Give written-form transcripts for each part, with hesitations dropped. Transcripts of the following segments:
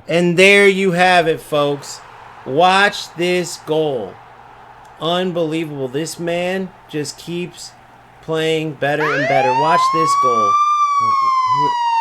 And there you have it, folks. Watch this goal. Unbelievable. This man just keeps playing better and better. Watch this goal.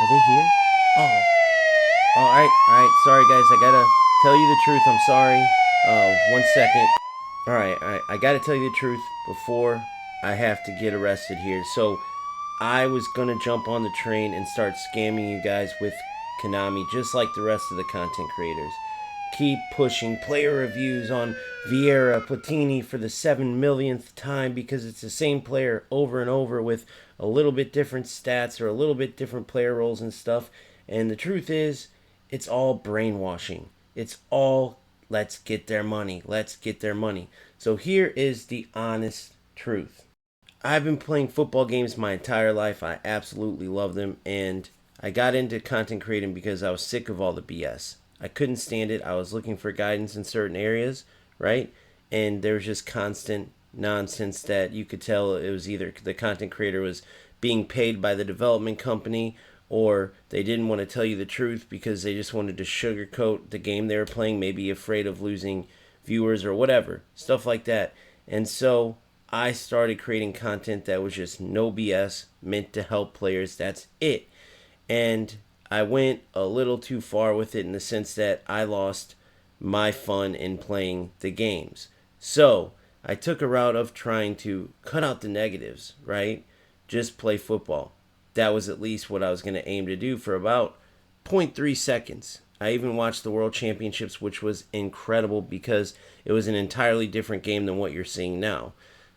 Are they here? Oh. All right. Sorry, guys. I gotta tell you the truth. I'm sorry. 1 second. All right. I gotta tell you the truth before I have to get arrested here. So, I was gonna jump on the train and start scamming you guys with Konami, just like the rest of the content creators. Keep pushing player reviews on VIEIRA, Platini for the 7 millionth time because it's the same player over and over with a little bit different stats or a little bit different player roles and stuff. And the truth is, it's all brainwashing. It's all let's get their money. Let's get their money. So here is the honest truth. I've been playing football games my entire life. I absolutely love them. And I got into content creating because I was sick of all the BS. I couldn't stand it. I was looking for guidance in certain areas, right? And there was just constant nonsense that you could tell it was either the content creator was being paid by the development company or they didn't want to tell you the truth because they just wanted to sugarcoat the game they were playing, maybe afraid of losing viewers or whatever, stuff like that. And so I started creating content that was just no BS, meant to help players. That's it. And I went a little too far with it in the sense that I lost my fun in playing the games. So I took a route of trying to cut out the negatives, right? Just play football. That was at least what I was going to aim to do for about 0.3 seconds. I even watched the World Championships, which was incredible because it was an entirely different game than what you're seeing now.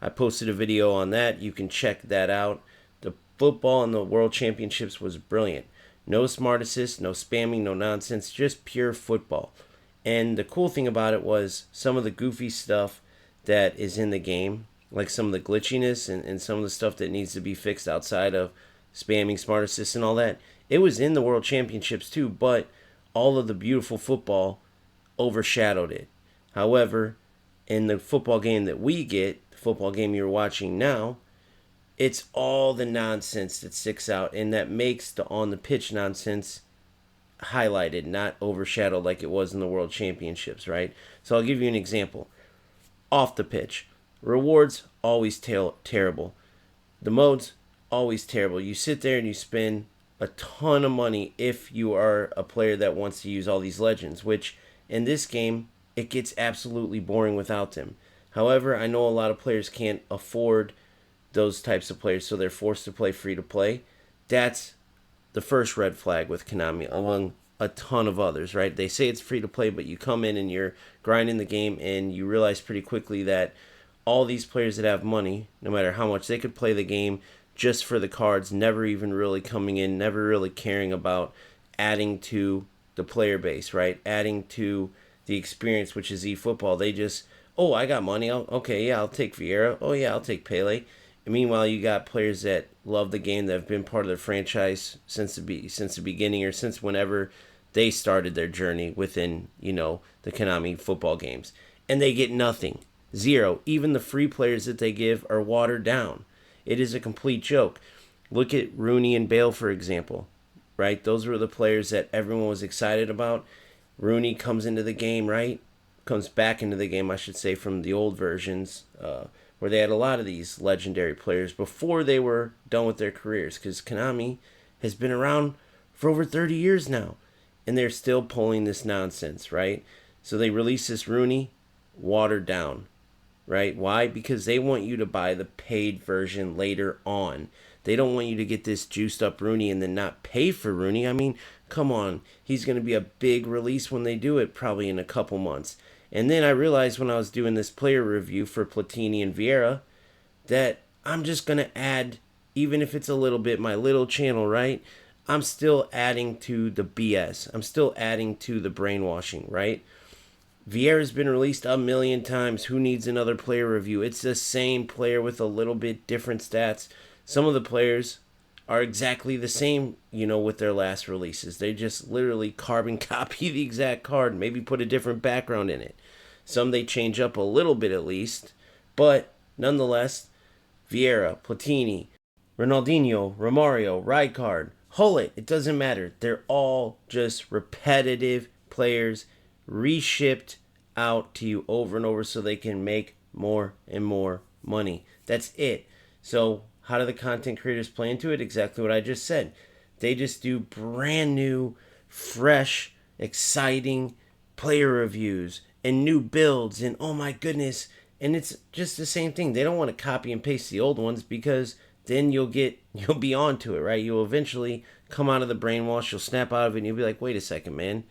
I posted a video on that. You can check that out. The football in the World Championships was brilliant. No smart assists, no spamming, no nonsense, just pure football. And the cool thing about it was some of the goofy stuff that is in the game, like some of the glitchiness and some of the stuff that needs to be fixed outside of spamming, smart assists, and all that. It was in the World Championships too, but all of the beautiful football overshadowed it. However, in the football game that we get, the football game you're watching now, it's all the nonsense that sticks out and that makes the on the pitch nonsense highlighted, not overshadowed like it was in the World Championships, right? So I'll give you an example. Off the pitch, rewards always terrible. The modes always terrible. You sit there and you spend a ton of money if you are a player that wants to use all these legends, which in this game it gets absolutely boring without them. However, I know a lot of players can't afford those types of players, so they're forced to play free to play. That's the first red flag with Konami, among a ton of others, right? They say it's free to play, but you come in and you're grinding the game, and you realize pretty quickly that all these players that have money, no matter how much, they could play the game just for the cards, never even really coming in, never really caring about adding to the player base, right? Adding to the experience, which is eFootball. They just, oh, I got money. Okay, yeah, I'll take VIEIRA. Oh, yeah, I'll take Pele. And meanwhile, you got players that love the game, that have been part of the franchise since the beginning or since whenever they started their journey within, the Konami football games. And they get nothing. Zero. Even the free players that they give are watered down. It is a complete joke. Look at Rooney and Bale, for example, right? Those were the players that everyone was excited about. Rooney comes into the game, right? Comes back into the game, I should say, from the old versions, where they had a lot of these legendary players before they were done with their careers, because Konami has been around for over 30 years now, and they're still pulling this nonsense, right? So they release this Rooney, watered down, right? Why? Because they want you to buy the paid version later on. They don't want you to get this juiced up Rooney and then not pay for Rooney. I mean, come on. He's going to be a big release when they do it, probably in a couple months. And then I realized when I was doing this player review for Platini and VIEIRA that I'm just going to add, even if it's a little bit, my little channel, right? I'm still adding to the BS. I'm still adding to the brainwashing, right? VIEIRA's been released a million times. Who needs another player review? It's the same player with a little bit different stats. Some of the players are exactly the same, with their last releases. They just literally carbon copy the exact card, maybe put a different background in it. Some they change up a little bit at least, but nonetheless, VIEIRA, Platini, Ronaldinho, Romario, Rijkaard, Hullet, it doesn't matter. They're all just repetitive players reshipped out to you over and over so they can make more and more money. That's it. So how do the content creators play into it? Exactly what I just said. They just do brand new, fresh, exciting player reviews and new builds, and oh my goodness, and it's just the same thing. They don't want to copy and paste the old ones, because then you'll be onto it, right? You'll eventually come out of the brainwash, you'll snap out of it, and you'll be like, wait a second, man.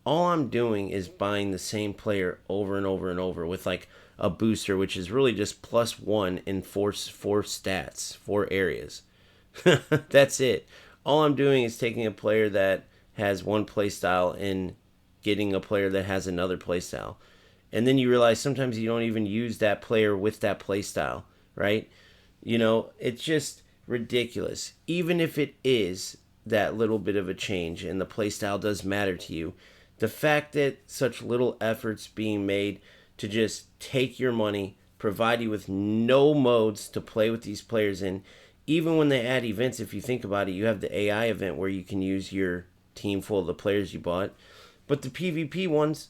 All I'm doing is buying the same player over and over and over with like a booster, which is really just +1 in four stats, 4 areas. That's it. All I'm doing is taking a player that has one playstyle and getting a player that has another playstyle. And then you realize sometimes you don't even use that player with that playstyle, right? You know, it's just ridiculous. Even if it is that little bit of a change and the playstyle does matter to you, the fact that such little efforts being made to just take your money, provide you with no modes to play with these players in, even when they add events, if you think about it, you have the AI event where you can use your team full of the players you bought. But the PvP ones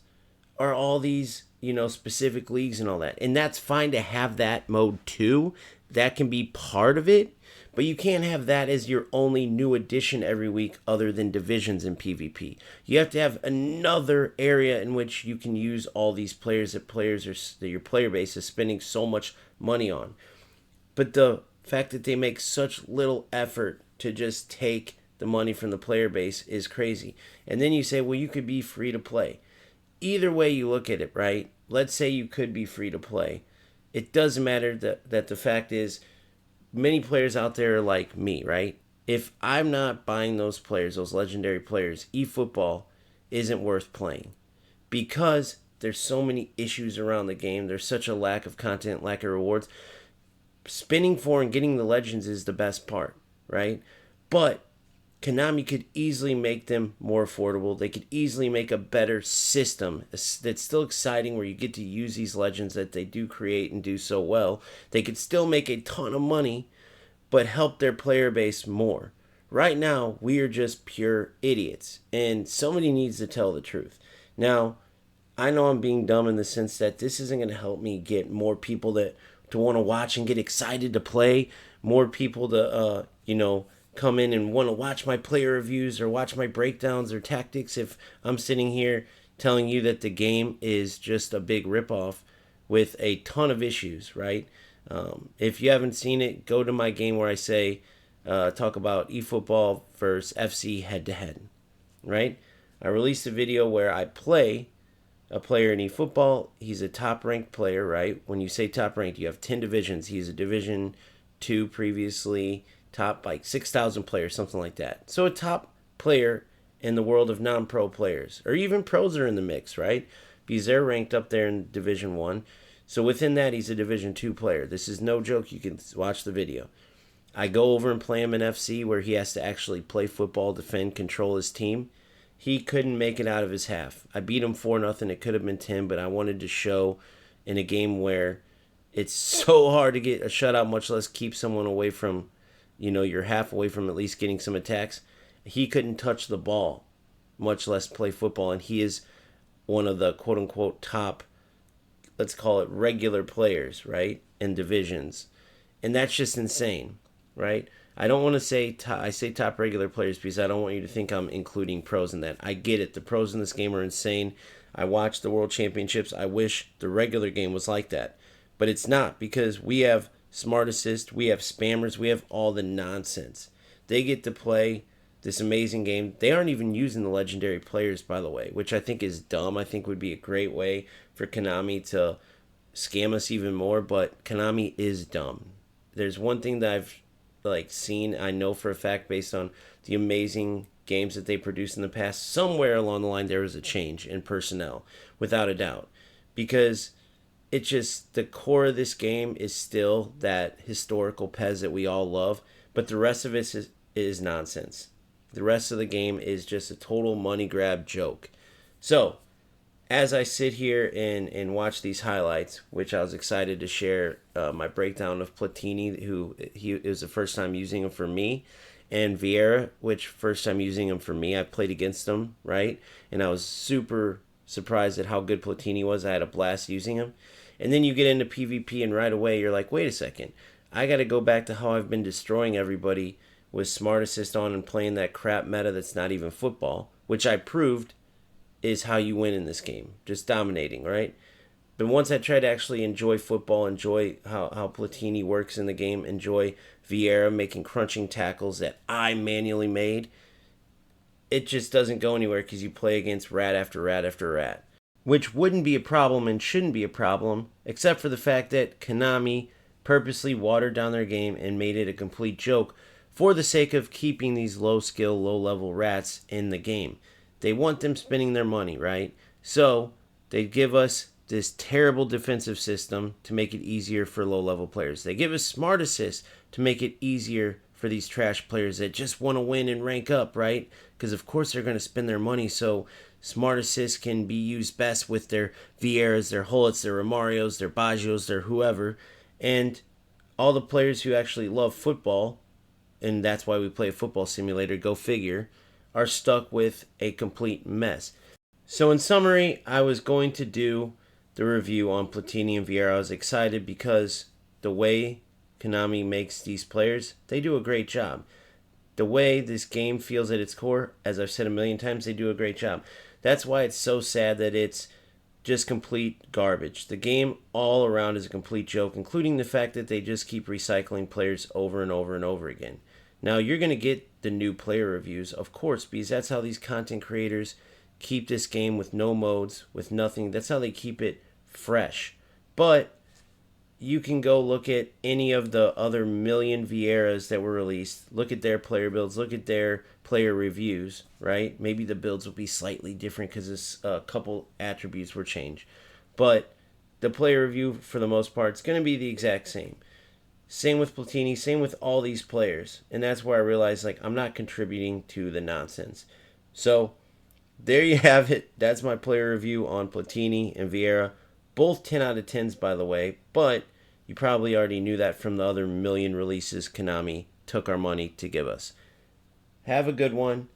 are all these, specific leagues and all that. And that's fine to have that mode too. That can be part of it. But you can't have that as your only new addition every week other than divisions in PvP. You have to have another area in which you can use all these players that your player base is spending so much money on. But the fact that they make such little effort to just take the money from the player base is crazy. And then you say, well, you could be free to play. Either way you look at it, right? Let's say you could be free to play. It doesn't matter that the fact is, many players out there are like me, right? If I'm not buying those players, those legendary players, eFootball isn't worth playing, because there's so many issues around the game. There's such a lack of content, lack of rewards. Spinning for and getting the legends is the best part, right? But Konami could easily make them more affordable. They could easily make a better system that's still exciting, where you get to use these legends that they do create and do so well. They could still make a ton of money, but help their player base more. Right now, we are just pure idiots, and somebody needs to tell the truth. Now, I know I'm being dumb in the sense that this isn't going to help me get more people to want to watch and get excited to play, more people to, come in and want to watch my player reviews or watch my breakdowns or tactics, if I'm sitting here telling you that the game is just a big ripoff with a ton of issues, right? If you haven't seen it, go to my game where I say, talk about eFootball versus FC head-to-head, right? I released a video where I play a player in eFootball. He's a top-ranked player, right? When you say top-ranked, you have 10 divisions. He's a Division 2 previously, top like 6,000 players, something like that. So a top player in the world of non-pro players, or even pros are in the mix, right? Because they're ranked up there in Division 1. So within that, he's a Division 2 player. This is no joke. You can watch the video. I go over and play him in FC, where he has to actually play football, defend, control his team. He couldn't make it out of his half. I beat him 4-0. It could have been 10, but I wanted to show in a game where it's so hard to get a shutout, much less keep someone away from, you're half away from at least getting some attacks. He couldn't touch the ball, much less play football, and he is one of the quote-unquote top, let's call it regular players, right, in divisions. And that's just insane, right? I don't want to say I say top regular players because I don't want you to think I'm including pros in that. I get it. The pros in this game are insane. I watch the World Championships. I wish the regular game was like that. But it's not, because we have smart assist, we have spammers, we have all the nonsense. They get to play this amazing game. They aren't even using the legendary players, by the way, which I think is dumb. I think would be a great way for Konami to scam us even more, but Konami is dumb. There's one thing that I've seen, I know for a fact, based on the amazing games that they produced in the past, somewhere along the line there was a change in personnel, without a doubt, because it's just the core of this game is still that historical PES that we all love, but the rest of it is nonsense. The rest of the game is just a total money grab joke. So, as I sit here and watch these highlights, which I was excited to share my breakdown of Platini, it was the first time using him for me, and VIEIRA, which first time using him for me, I played against him, right? And I was super surprised at how good Platini was. I had a blast using him. And then you get into PvP and right away you're like, wait a second. I got to go back to how I've been destroying everybody with Smart Assist on and playing that crap meta that's not even football, which I proved is how you win in this game. Just dominating, right? But once I tried to actually enjoy football, enjoy how Platini works in the game, enjoy VIEIRA making crunching tackles that I manually made, it just doesn't go anywhere because you play against rat after rat after rat. Which wouldn't be a problem and shouldn't be a problem, except for the fact that Konami purposely watered down their game and made it a complete joke for the sake of keeping these low-skill, low-level rats in the game. They want them spending their money, right? So they give us this terrible defensive system to make it easier for low-level players. They give us Smart Assist to make it easier for these trash players that just want to win and rank up, right? Because of course they're going to spend their money, so Smart Assist can be used best with their VIEIRAs, their Hullets, their Romarios, their Baggios, their whoever. And all the players who actually love football, and that's why we play a football simulator, go figure, are stuck with a complete mess. So in summary, I was going to do the review on Platini and VIEIRA. I was excited because the way Konami makes these players, they do a great job. The way this game feels at its core, as I've said a million times, they do a great job. That's why it's so sad that it's just complete garbage. The game all around is a complete joke, including the fact that they just keep recycling players over and over and over again. Now, you're going to get the new player reviews, of course, because that's how these content creators keep this game with no modes, with nothing. That's how they keep it fresh. But you can go look at any of the other million VIEIRAs that were released. Look at their player builds. Look at their player reviews, right? Maybe the builds will be slightly different because a couple attributes were changed. But the player review, for the most part, is going to be the exact same. Same with Platini, same with all these players. And that's where I realized, like, I'm not contributing to the nonsense. So, there you have it. That's my player review on Platini and VIEIRA. Both 10 out of 10s, by the way. But you probably already knew that from the other million releases Konami took our money to give us. Have a good one.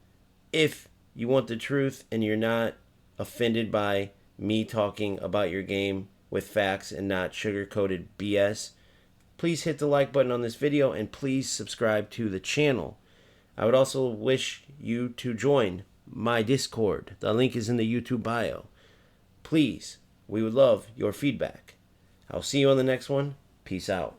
If you want the truth and you're not offended by me talking about your game with facts and not sugar-coated BS, please hit the like button on this video and please subscribe to the channel. I would also wish you to join my Discord. The link is in the YouTube bio. Please, we would love your feedback. I'll see you on the next one. Peace out.